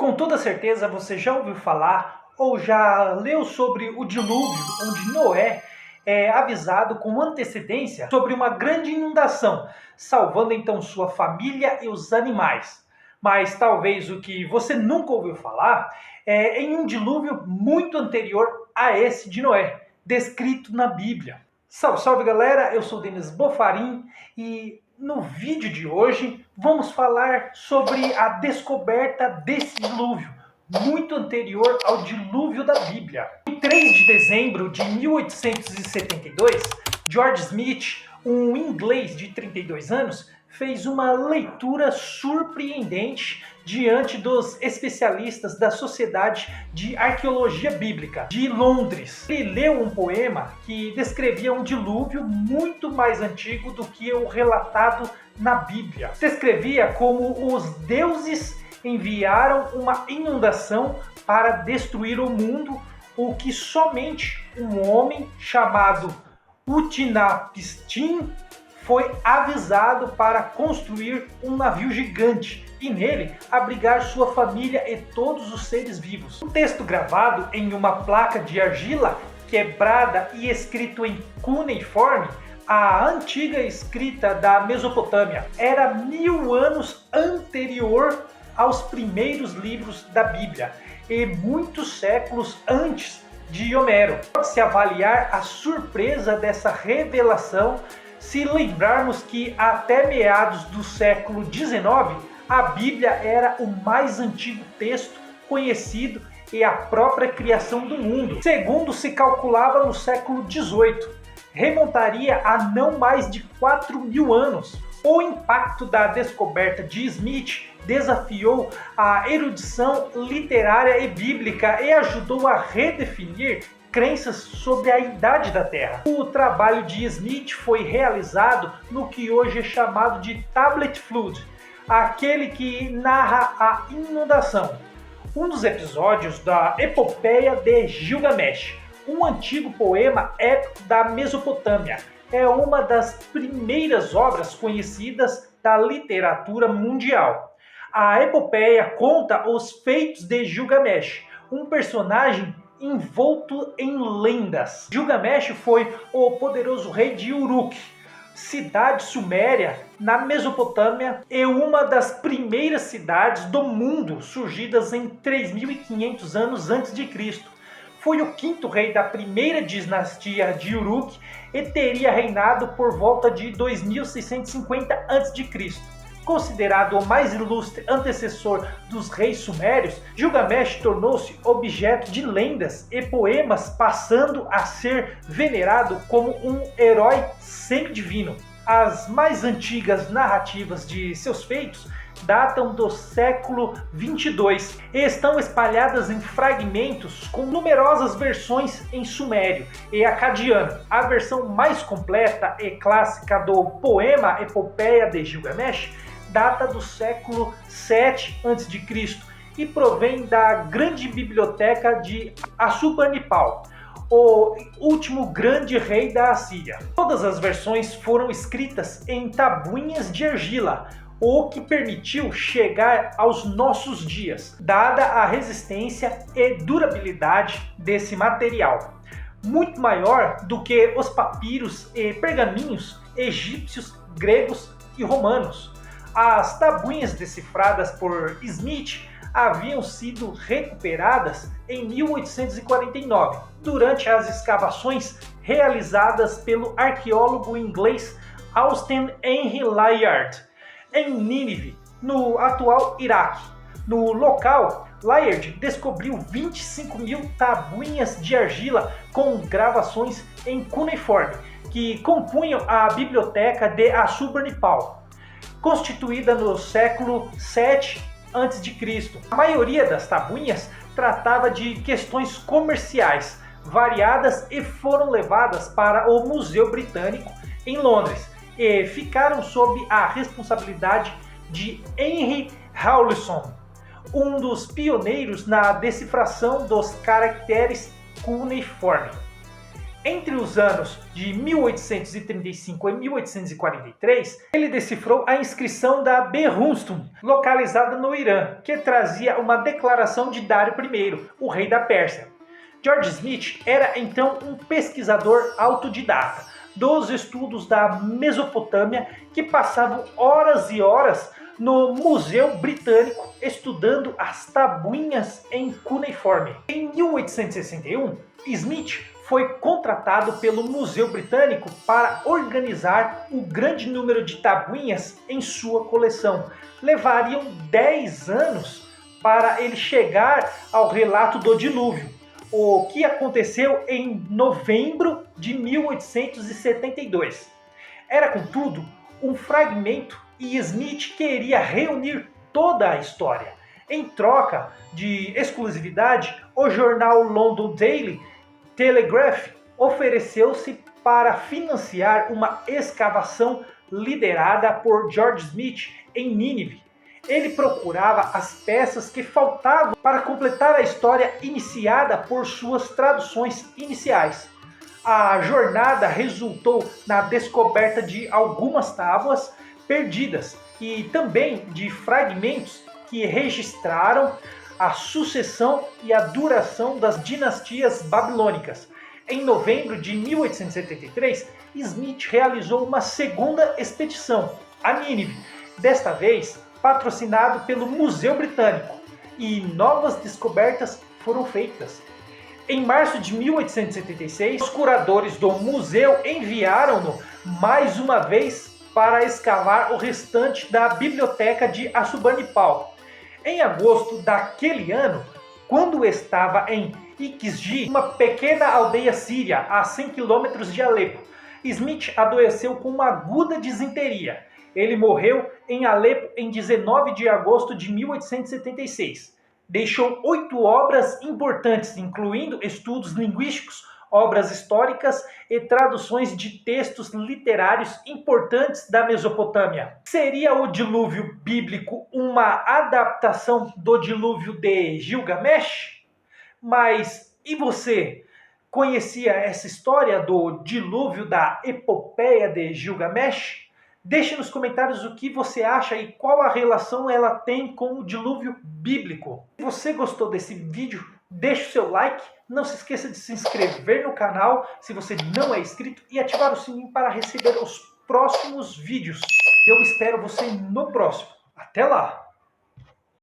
Com toda certeza você já ouviu falar ou já leu sobre o dilúvio, onde Noé é avisado com antecedência sobre uma grande inundação, salvando então sua família e os animais. Mas talvez o que você nunca ouviu falar é em um dilúvio muito anterior a esse de Noé, descrito na Bíblia. Salve, salve galera, eu sou Denis Bofarim e no vídeo de hoje vamos falar sobre a descoberta desse dilúvio, muito anterior ao dilúvio da Bíblia. Em 3 de dezembro de 1872, George Smith, um inglês de 32 anos, fez uma leitura surpreendente diante dos especialistas da Sociedade de Arqueologia Bíblica de Londres. Ele leu um poema que descrevia um dilúvio muito mais antigo do que o relatado na Bíblia. Descrevia como os deuses enviaram uma inundação para destruir o mundo, o que somente um homem chamado Utnapishtim foi avisado para construir um navio gigante e nele abrigar sua família e todos os seres vivos. Um texto gravado em uma placa de argila quebrada e escrito em cuneiforme, a antiga escrita da Mesopotâmia, era 1000 anos anterior aos primeiros livros da Bíblia e muitos séculos antes de Homero. Pode-se avaliar a surpresa dessa revelação se lembrarmos que até meados do século XIX, a Bíblia era o mais antigo texto conhecido e a própria criação do mundo. Segundo se calculava no século XVIII, remontaria a não mais de 4.000 anos. O impacto da descoberta de Smith desafiou a erudição literária e bíblica e ajudou a redefinir crenças sobre a idade da Terra. O trabalho de Smith foi realizado no que hoje é chamado de Tablet Flood, aquele que narra a inundação. Um dos episódios da Epopeia de Gilgamesh, um antigo poema épico da Mesopotâmia, é uma das primeiras obras conhecidas da literatura mundial. A epopeia conta os feitos de Gilgamesh, um personagem envolto em lendas. Gilgamesh foi o poderoso rei de Uruk, cidade suméria na Mesopotâmia e uma das primeiras cidades do mundo surgidas em 3.500 anos antes de Cristo. Foi o quinto rei da primeira dinastia de Uruk e teria reinado por volta de 2650 a.C. Considerado o mais ilustre antecessor dos reis sumérios, Gilgamesh tornou-se objeto de lendas e poemas, passando a ser venerado como um herói semidivino. As mais antigas narrativas de seus feitos datam do século 22 e estão espalhadas em fragmentos com numerosas versões em sumério e acadiano. A versão mais completa e clássica do poema Epopeia de Gilgamesh data do século 7 a.C. e provém da grande biblioteca de Assurbanipal, o último grande rei da Assíria. Todas as versões foram escritas em tabuinhas de argila, o que permitiu chegar aos nossos dias, dada a resistência e durabilidade desse material, muito maior do que os papiros e pergaminhos egípcios, gregos e romanos. As tabuinhas decifradas por Smith haviam sido recuperadas em 1849, durante as escavações realizadas pelo arqueólogo inglês Austen Henry Layard, em Nínive, no atual Iraque. No local, Layard descobriu 25.000 tabuinhas de argila com gravações em cuneiforme, que compunham a biblioteca de Assurbanipal, constituída no século 7 a.C. A maioria das tabuinhas tratava de questões comerciais variadas e foram levadas para o Museu Britânico em Londres e ficaram sob a responsabilidade de Henry Rawlinson, um dos pioneiros na decifração dos caracteres cuneiforme. Entre os anos de 1835 e 1843, ele decifrou a inscrição da Berunstun, localizada no Irã, que trazia uma declaração de Dário I, o rei da Pérsia. George Smith era então um pesquisador autodidata dos estudos da Mesopotâmia, que passavam horas e horas no Museu Britânico estudando as tabuinhas em cuneiforme. Em 1861, Smith foi contratado pelo Museu Britânico para organizar o grande número de tabuinhas em sua coleção. Levariam 10 anos para ele chegar ao relato do dilúvio, o que aconteceu em novembro de 1872. Era, contudo, um fragmento e Smith queria reunir toda a história. Em troca de exclusividade, o jornal London Daily Telegraph ofereceu-se para financiar uma escavação liderada por George Smith em Nínive. Ele procurava as peças que faltavam para completar a história iniciada por suas traduções iniciais. A jornada resultou na descoberta de algumas tábuas perdidas e também de fragmentos que registraram a sucessão e a duração das dinastias babilônicas. Em novembro de 1873, Smith realizou uma segunda expedição a Nínive, desta vez patrocinado pelo Museu Britânico, e novas descobertas foram feitas. Em março de 1876, os curadores do museu enviaram-no mais uma vez para escavar o restante da biblioteca de Assurbanipal. Em agosto daquele ano, quando estava em Iqsji, uma pequena aldeia síria a 100 km de Alepo, Smith adoeceu com uma aguda disenteria. Ele morreu em Alepo em 19 de agosto de 1876. Deixou 8 obras importantes, incluindo estudos linguísticos, obras históricas e traduções de textos literários importantes da Mesopotâmia. Seria o dilúvio bíblico uma adaptação do dilúvio de Gilgamesh? Mas e você? Conhecia essa história do dilúvio da epopeia de Gilgamesh? Deixe nos comentários o que você acha e qual a relação ela tem com o dilúvio bíblico. Se você gostou desse vídeo, deixe o seu like, não se esqueça de se inscrever no canal se você não é inscrito e ativar o sininho para receber os próximos vídeos. Eu espero você no próximo. Até lá!